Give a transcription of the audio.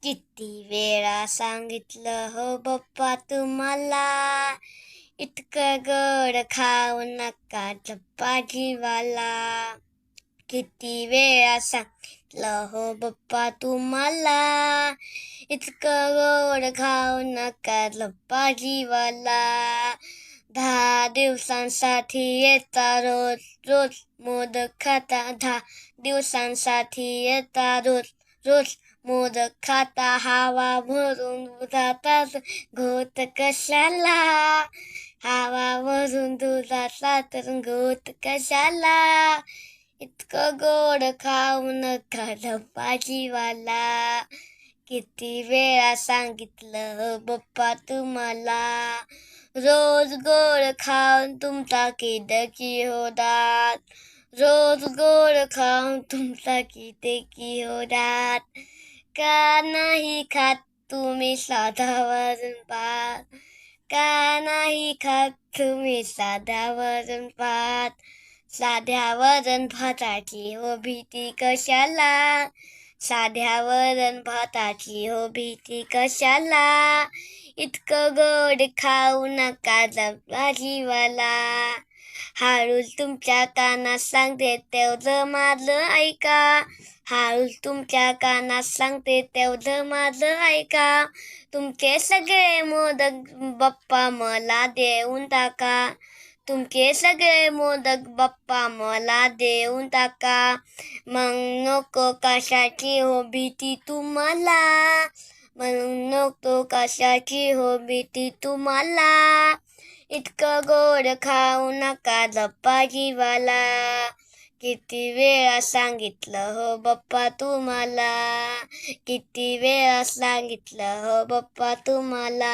किती वेळा सांगितलं हो बाप्पा तुम्हाला, इतकं गोड खाऊ नका चपातीवाला. किती वेळा सांगितलं हो बाप्पा तुम्हाला, इतकं गोड खाऊ नका चपातीवाला. 10 दिवसांसाठी येता रोज रोज मोदक खाता. 10 दिवसांसाठी येता रोज रोज मोदक खाता. हवा भरून दुधाचा घोट कशाला, हवा भरून दुधाचा तर घोट कशाला. इतकं गोड खाऊ नका चपातीवाला. किती वेळा सांगितलं बाप्पा तुम्हाला, रोज गोड खाऊन तुमचा किडकी होतात. रोज गोड खाऊन तुमचा किडकी होतात. का नाही खात तुम्ही साधा वरण भात, का नाही खात तुम्ही साधा वरण भात. साध्या वरण भाताची हो भीती कशाला, साध्या वरण भाताची हो भीती कशाला. इतकं गोड खाऊ नका चपातीवाला. हळूच तुमच्या कानात सांगते तेवढं माझं ऐका, हळूच तुमच्या कानात सांगते तेवढं माझं ऐका. तुमचे सगळे मोदक बाप्पा मला देऊन टाका, तुमचे सगळे मोदक बाप्पा मला देऊन टाका. मग नको कशाची हो भीती तुम्हाला, मग नको कशाची हो भीती तुम्हाला. इतकं गोड खाऊ नका चपातीवाला. किती वेळा सांगितलं हो बाप्पा तुम्हाला, किती वेळा सांगितलं हो बाप्पा तुम्हाला.